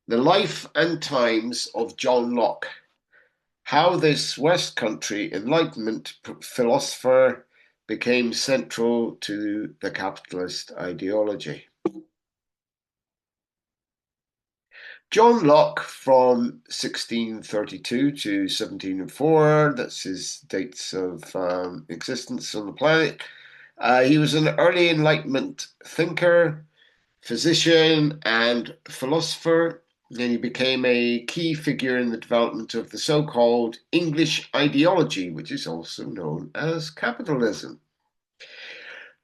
The Life and Times of John Locke. How this West Country Enlightenment philosopher became central to the capitalist ideology. John Locke, from 1632 to 1704, that's his dates of existence on the planet. He was an early Enlightenment thinker, physician, and philosopher. Then he became a key figure in the development of the so-called English ideology, which is also known as capitalism.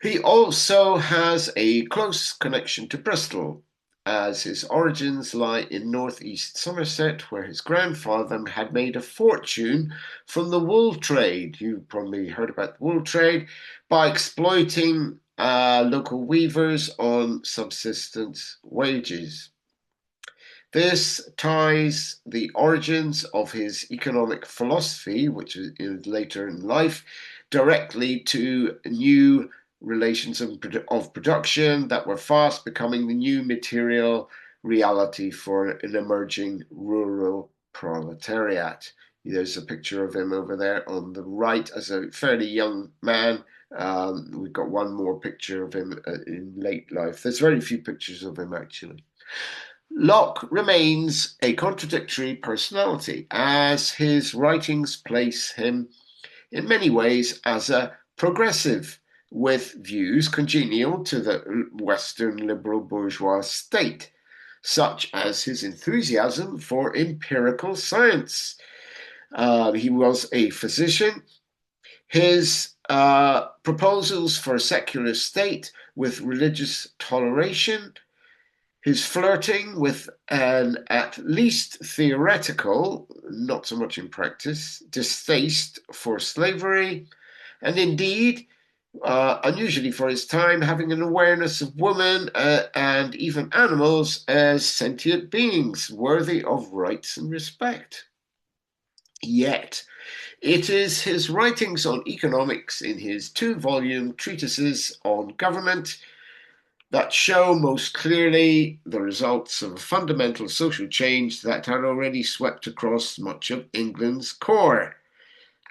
He also has a close connection to Bristol, as his origins lie in northeast Somerset, where his grandfather had made a fortune from the wool trade. You've probably heard about the wool trade, by exploiting local weavers on subsistence wages. This ties the origins of his economic philosophy, which is later in life, directly to new relations of production that were fast becoming the new material reality for an emerging rural proletariat. There's a picture of him over there on the right as a fairly young man. We've got one more picture of him in late life. There's very few pictures of him, actually. Locke remains a contradictory personality, as his writings place him in many ways as a progressive with views congenial to the Western liberal bourgeois state, such as his enthusiasm for empirical science. He was a physician. His proposals for a secular state with religious toleration, his flirting with an at least theoretical, not so much in practice, distaste for slavery, and indeed, unusually for his time, having an awareness of women and even animals as sentient beings worthy of rights and respect. Yet, it is his writings on economics in his two-volume treatises on government that show most clearly the results of a fundamental social change that had already swept across much of England's core,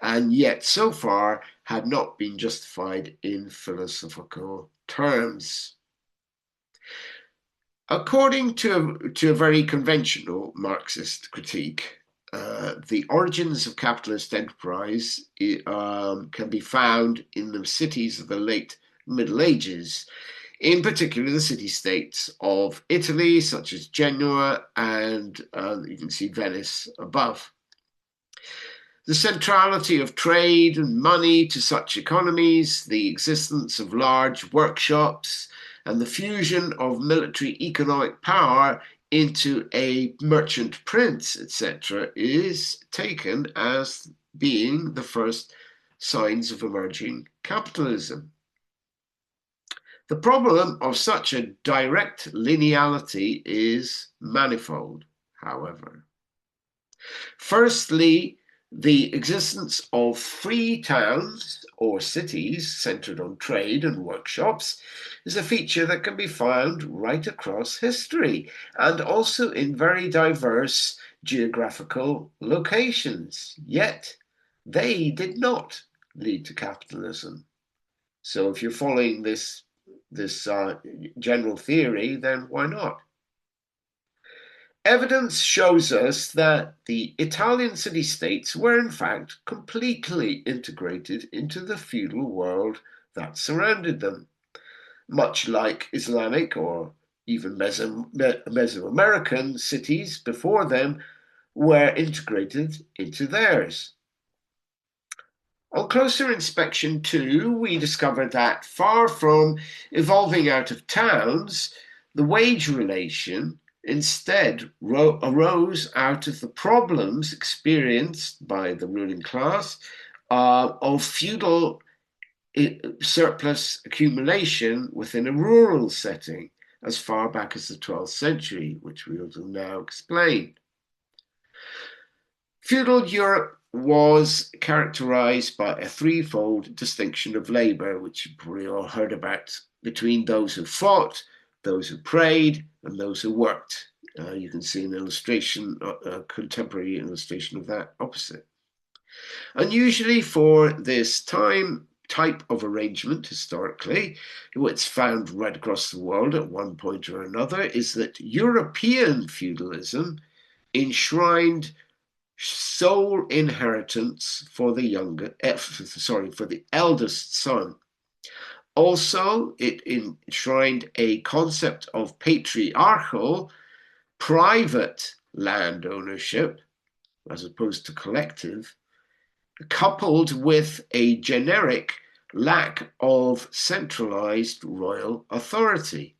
and yet so far had not been justified in philosophical terms. According to a very conventional Marxist critique, the origins of capitalist enterprise can be found in the cities of the late Middle Ages, in particular the city-states of Italy, such as Genoa, and you can see Venice above. The centrality of trade and money to such economies, the existence of large workshops, and the fusion of military economic power into a merchant prince, etc., is taken as being the first signs of emerging capitalism. The problem of such a direct lineality is manifold, however. Firstly, the existence of free towns or cities centered on trade and workshops is a feature that can be found right across history and also in very diverse geographical locations. Yet, they did not lead to capitalism. So if you're following this general theory, then why not? Evidence shows us that the Italian city-states were in fact completely integrated into the feudal world that surrounded them, much like Islamic or even Mesoamerican cities before them were integrated into theirs. On closer inspection, too, we discovered that far from evolving out of towns, the wage relation instead arose out of the problems experienced by the ruling class of feudal surplus accumulation within a rural setting as far back as the 12th century, which we will now explain. Feudal Europe was characterized by a threefold distinction of labor, which you've probably all heard about, between those who fought, those who prayed, and those who worked. You can see an illustration, a contemporary illustration of that opposite. Unusually for this type of arrangement historically, what's found right across the world at one point or another, is that European feudalism enshrined sole inheritance for the for the eldest son. Also, it enshrined a concept of patriarchal private land ownership as opposed to collective, coupled with a generic lack of centralized royal authority.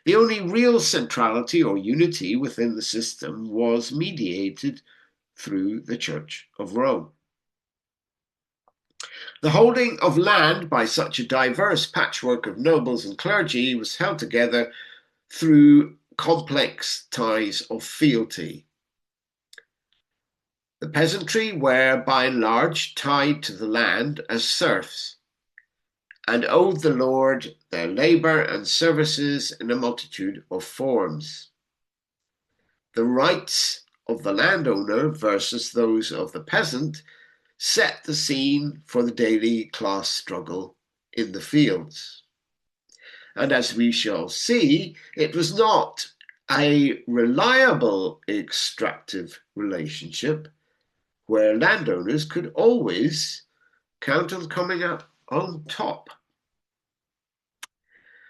The only real centrality or unity within the system was mediated through the Church of Rome. The holding of land by such a diverse patchwork of nobles and clergy was held together through complex ties of fealty. The peasantry were by and large tied to the land as serfs, and owed the lord their labour and services in a multitude of forms. The rights of the landowner versus those of the peasant set the scene for the daily class struggle in the fields. And as we shall see, it was not a reliable extractive relationship where landowners could always count on coming out on top.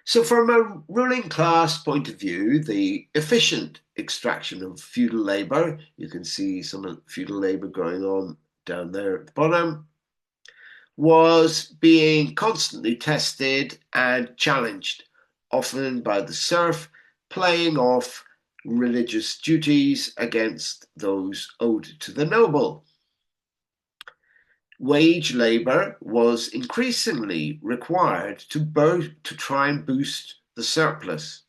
So from a ruling class point of view, the efficient extraction of feudal labour, you can see some feudal labour going on down there at the bottom, was being constantly tested and challenged, often by the serf playing off religious duties against those owed to the noble. Wage labour was increasingly required to try and boost the surplus.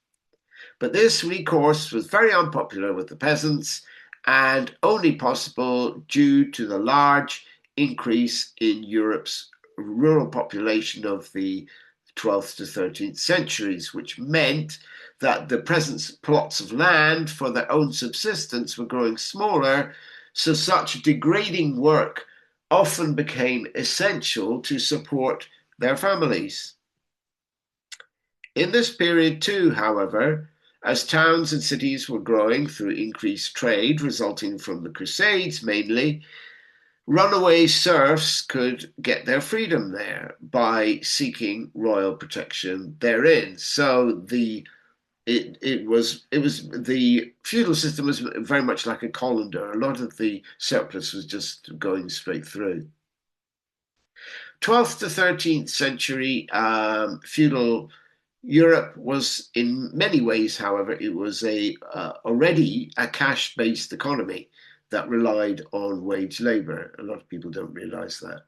But this recourse was very unpopular with the peasants and only possible due to the large increase in Europe's rural population of the 12th to 13th centuries, which meant that the peasants' plots of land for their own subsistence were growing smaller, so such degrading work often became essential to support their families. In this period too, however, as towns and cities were growing through increased trade resulting from the Crusades mainly, runaway serfs could get their freedom there by seeking royal protection therein. So the feudal system was very much like a colander. A lot of the surplus was just going straight through. 12th to 13th century feudal Europe was, in many ways, however, it was already a cash-based economy that relied on wage labour. A lot of people don't realise that.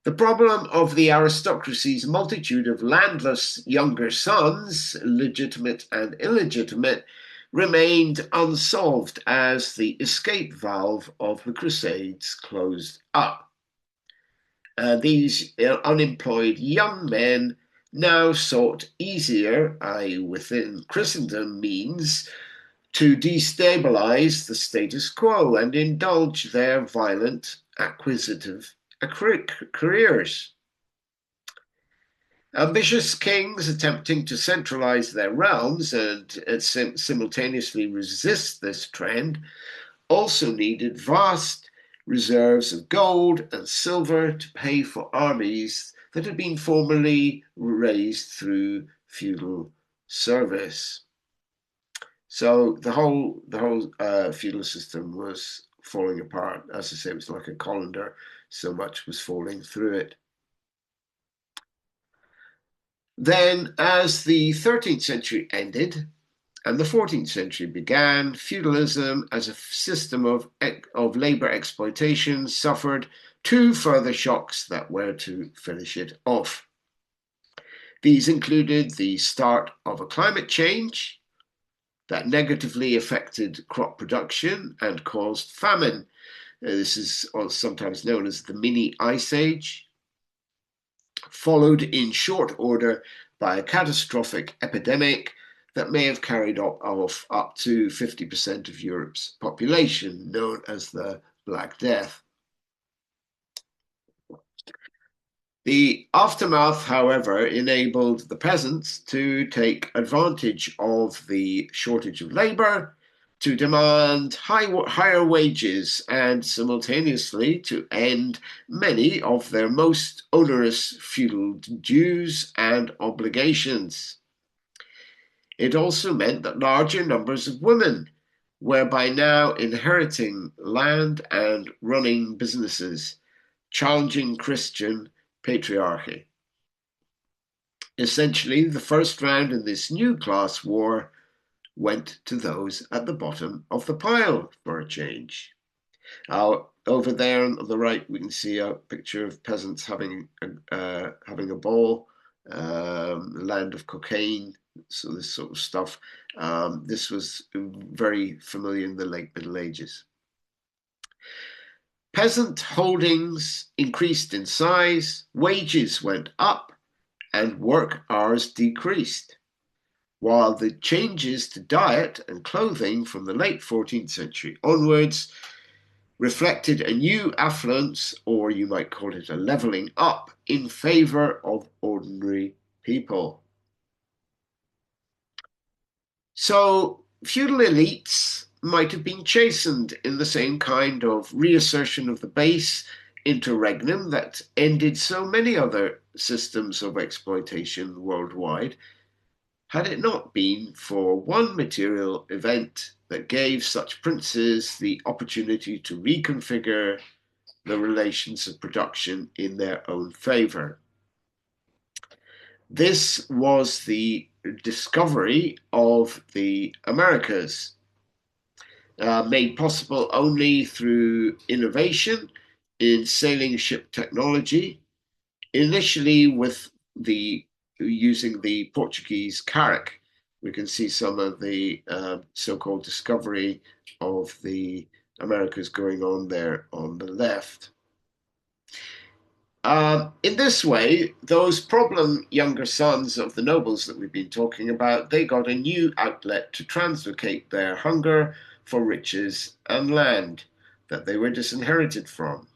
The problem of the aristocracy's multitude of landless younger sons, legitimate and illegitimate, remained unsolved as the escape valve of the Crusades closed up. These unemployed young men now sought easier, within Christendom means, to destabilize the status quo and indulge their violent, acquisitive careers. Ambitious kings attempting to centralize their realms and simultaneously resist this trend also needed vast reserves of gold and silver to pay for armies that had been formerly raised through feudal service. So the whole feudal system was falling apart. As I say, it was like a colander, so much was falling through it. Then, as the 13th century ended and the 14th century began, feudalism as a system of labour exploitation suffered two further shocks that were to finish it off. These included the start of a climate change that negatively affected crop production and caused famine. This is sometimes known as the mini ice age, followed in short order by a catastrophic epidemic that may have carried off up to 50% of Europe's population, known as the Black Death. The aftermath, however, enabled the peasants to take advantage of the shortage of labor, to demand higher wages, and simultaneously to end many of their most onerous feudal dues and obligations. It also meant that larger numbers of women were by now inheriting land and running businesses, challenging Christian patriarchy. Essentially, the first round in this new class war went to those at the bottom of the pile for a change. Over there on the right, we can see a picture of peasants having a ball, land of cocaine, so this sort of stuff. This was very familiar in the late Middle Ages. Peasant holdings increased in size, wages went up, and work hours decreased, while the changes to diet and clothing from the late 14th century onwards reflected a new affluence, or you might call it a levelling up, in favour of ordinary people. So feudal elites might have been chastened in the same kind of reassertion of the base interregnum that ended so many other systems of exploitation worldwide, had it not been for one material event that gave such princes the opportunity to reconfigure the relations of production in their own favour. This was the discovery of the Americas, made possible only through innovation in sailing ship technology, initially with using the Portuguese carrack. We can see some of the so-called discovery of the Americas going on there on the left. In this way, those problem younger sons of the nobles that we've been talking about, they got a new outlet to translocate their hunger for riches and land that they were disinherited from.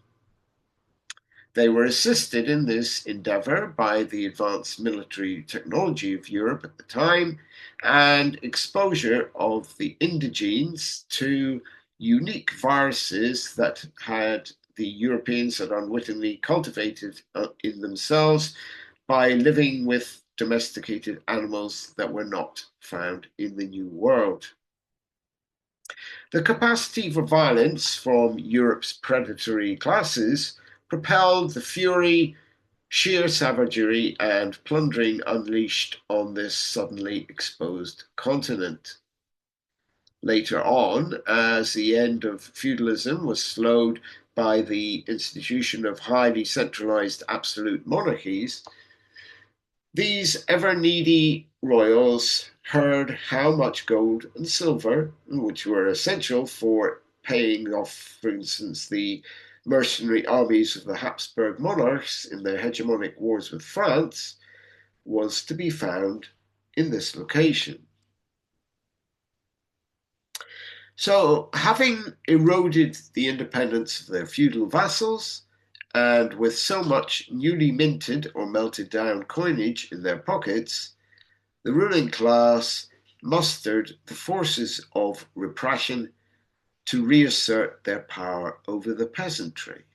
They were assisted in this endeavor by the advanced military technology of Europe at the time and exposure of the indigenes to unique viruses that the Europeans had unwittingly cultivated in themselves by living with domesticated animals that were not found in the New World. The capacity for violence from Europe's predatory classes propelled the fury, sheer savagery, and plundering unleashed on this suddenly exposed continent. Later on, as the end of feudalism was slowed by the institution of highly centralized absolute monarchies, these ever-needy royals heard how much gold and silver, which were essential for paying off, for instance, the mercenary armies of the Habsburg monarchs in their hegemonic wars with France, was to be found in this location. So, having eroded the independence of their feudal vassals, and with so much newly minted or melted down coinage in their pockets, the ruling class mustered the forces of repression to reassert their power over the peasantry.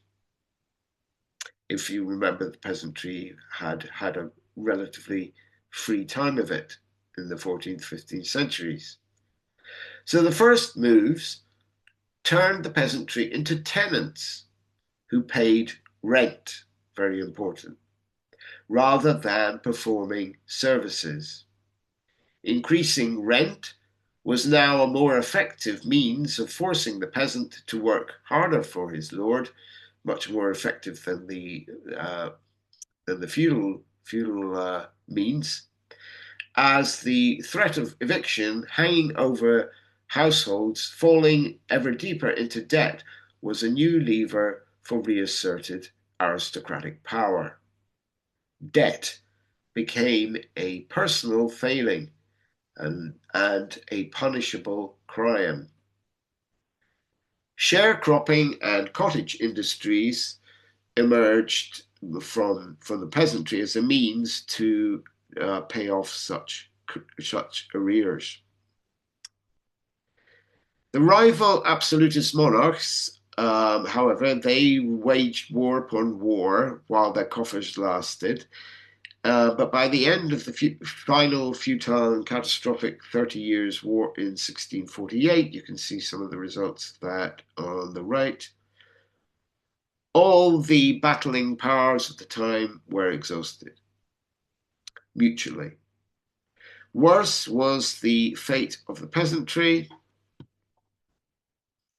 If you remember, the peasantry had a relatively free time of it in the 14th, 15th centuries. So the first moves turned the peasantry into tenants who paid rent, very important, rather than performing services. Increasing rent was now a more effective means of forcing the peasant to work harder for his lord, much more effective than the feudal means, as the threat of eviction hanging over households falling ever deeper into debt was a new lever for reasserted aristocratic power. Debt became a personal failing, and a punishable crime. Sharecropping and cottage industries emerged from the peasantry as a means to pay off such arrears. The rival absolutist monarchs, however, they waged war upon war while their coffers lasted. But by the end of the final futile and catastrophic 30 Years' War in 1648, you can see some of the results of that on the right. All the battling powers of the time were exhausted mutually. Worse was the fate of the peasantry,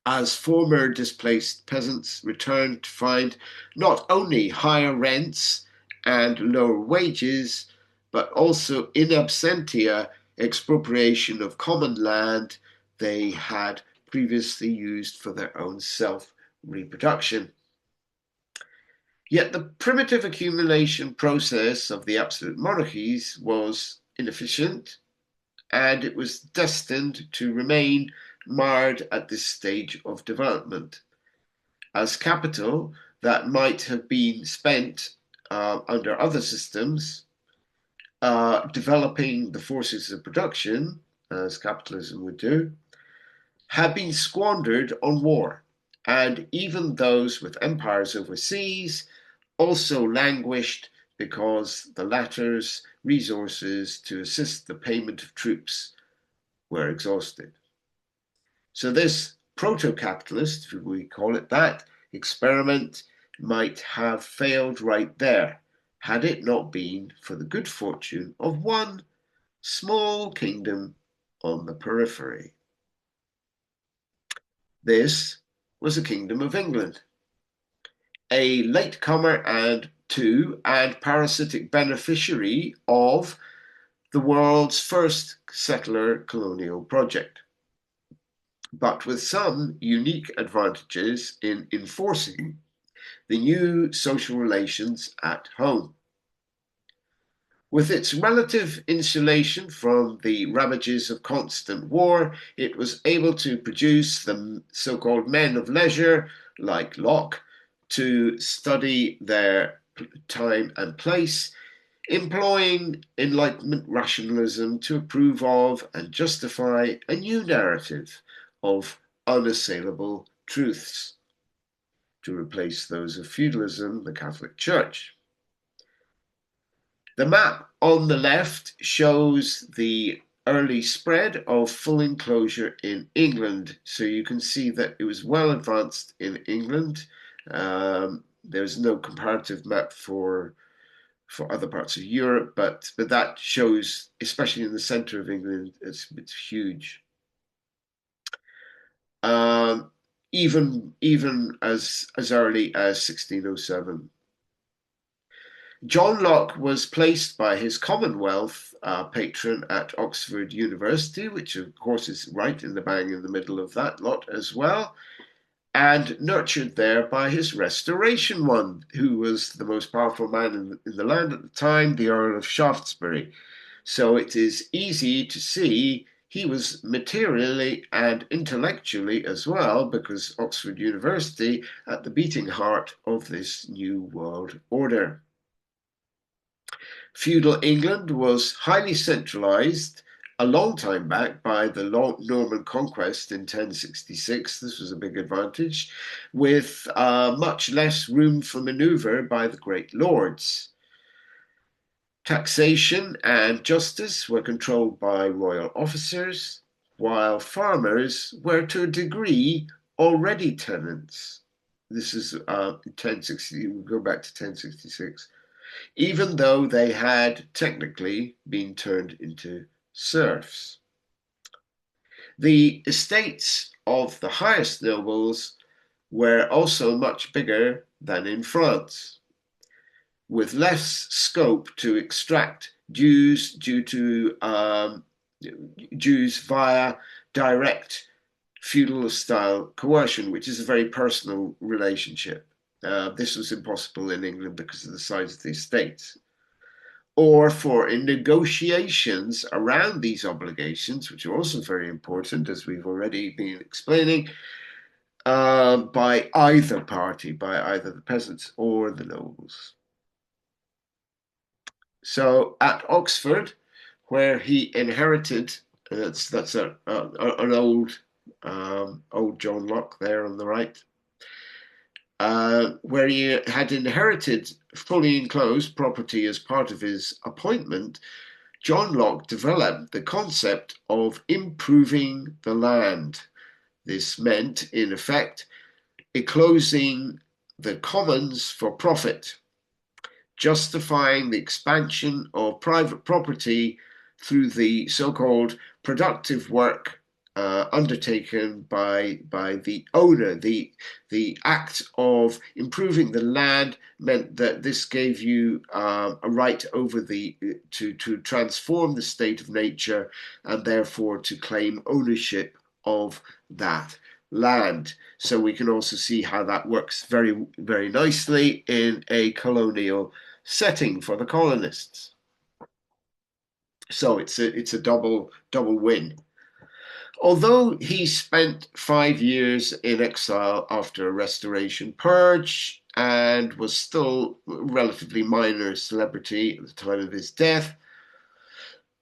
as former displaced peasants returned to find not only higher rents and lower wages, but also in absentia expropriation of common land they had previously used for their own self-reproduction. Yet the primitive accumulation process of the absolute monarchies was inefficient, and it was destined to remain marred at this stage of development, as capital that might have been spent under other systems, developing the forces of production, as capitalism would do, had been squandered on war, and even those with empires overseas also languished because the latter's resources to assist the payment of troops were exhausted. So this proto-capitalist, if we call it that, experiment might have failed right there, had it not been for the good fortune of one small kingdom on the periphery. This was the Kingdom of England, a latecomer and parasitic beneficiary of the world's first settler colonial project, but with some unique advantages in enforcing the new social relations at home. With its relative insulation from the ravages of constant war, it was able to produce the so-called men of leisure, like Locke, to study their time and place, employing Enlightenment rationalism to approve of and justify a new narrative of unassailable truths, to replace those of feudalism, the Catholic Church. The map on the left shows the early spread of full enclosure in England. So you can see that it was well advanced in England. There's no comparative map for other parts of Europe, but that shows, especially in the center of England, it's huge. Even as early as 1607. John Locke was placed by his Commonwealth patron at Oxford University, which of course is right in the bang in the middle of that lot as well, and nurtured there by his Restoration one, who was the most powerful man in the land at the time, the Earl of Shaftesbury. So it is easy to see he was materially and intellectually as well, because Oxford University at the beating heart of this new world order. Feudal England was highly centralized a long time back by the Norman conquest in 1066. This was a big advantage, with much less room for maneuver by the great lords. Taxation and justice were controlled by royal officers, while farmers were to a degree already tenants. This is 1060, we'll go back to 1066. Even though they had technically been turned into serfs. The estates of the highest nobles were also much bigger than in France, with less scope to extract dues due to dues via direct feudal-style coercion, which is a very personal relationship. This was impossible in England because of the size of the estates. or for in negotiations around these obligations, which are also very important, as we've already been explaining, by either party, by either the peasants or the nobles. So at Oxford, where he inherited, that's an old John Locke there on the right, where he had inherited fully enclosed property as part of his appointment. John Locke developed the concept of improving the land. This meant, in effect, enclosing the commons for profit, justifying the expansion of private property through the so-called productive work undertaken by the owner. The act of improving the land meant that this gave you a right over to transform the state of nature and therefore to claim ownership of that land. So we can also see how that works very, very nicely in a colonial setting for the colonists. So it's a double win. Although he spent 5 years in exile after a restoration purge and was still a relatively minor celebrity at the time of his death,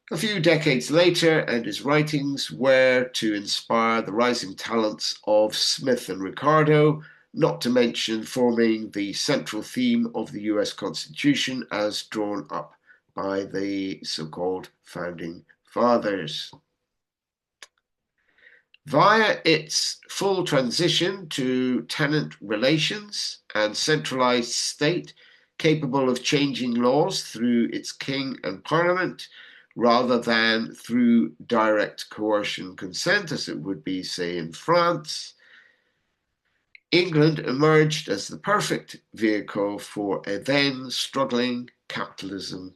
a few decades later, and his writings were to inspire the rising talents of Smith and Ricardo, not to mention forming the central theme of the US Constitution as drawn up by the so-called Founding Fathers. Via its full transition to tenant relations and centralized state capable of changing laws through its king and parliament, rather than through direct coercion consent, as it would be, say, in France, England emerged as the perfect vehicle for a then struggling capitalism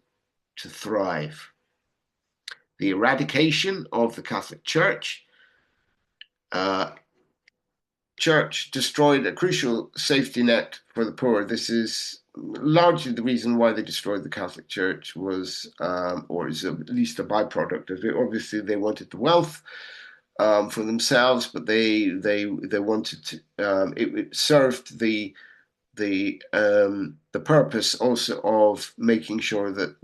to thrive. The eradication of the Catholic Church destroyed a crucial safety net for the poor. This is largely the reason why they destroyed the Catholic Church was, or is at least a byproduct of it. Obviously, they wanted the wealth for themselves, but they wanted to. It served the purpose also of making sure that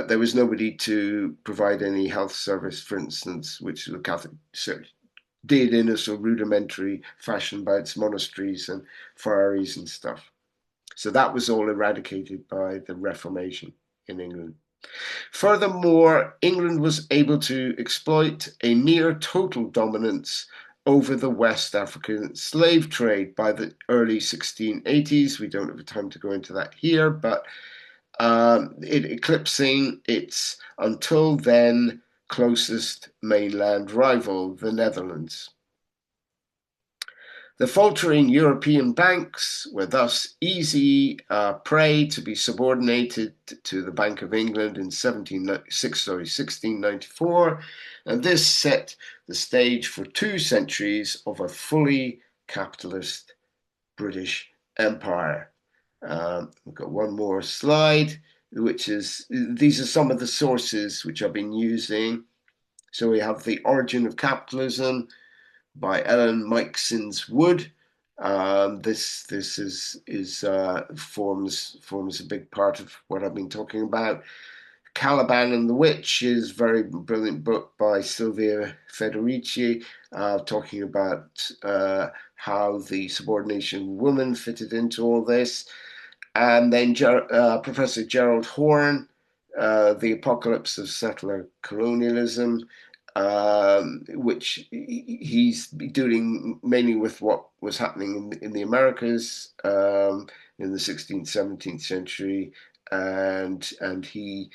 there was nobody to provide any health service, for instance, which the Catholic Church did in a sort of rudimentary fashion by its monasteries and friaries and stuff. So that was all eradicated by the Reformation in England. Furthermore, England was able to exploit a near total dominance over the West African slave trade by the early 1680s. We don't have time to go into that here, but it eclipsing its until then closest mainland rival, the Netherlands. The faltering European banks were thus easy prey to be subordinated to the Bank of England in 1694, and this set the stage for 2 centuries of a fully capitalist British Empire. We've got one more slide, which is, these are some of the sources which I've been using. So we have The Origin of Capitalism by Ellen Meiksins Wood. This forms a big part of what I've been talking about. Caliban and the Witch is a very brilliant book by Silvia Federici, talking about how the subordination of women fitted into all this. And then Professor Gerald Horne, The Apocalypse of Settler Colonialism, which he's dealing mainly with what was happening in the Americas in the 16th, 17th century, and he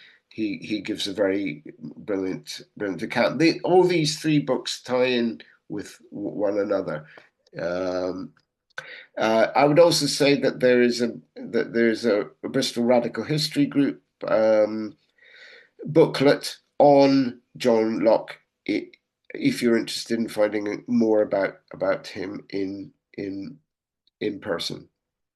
gives a very brilliant account. All these 3 books tie in with one another. I would also say that there's a Bristol Radical History Group booklet on John Locke, if you're interested in finding more about him in person.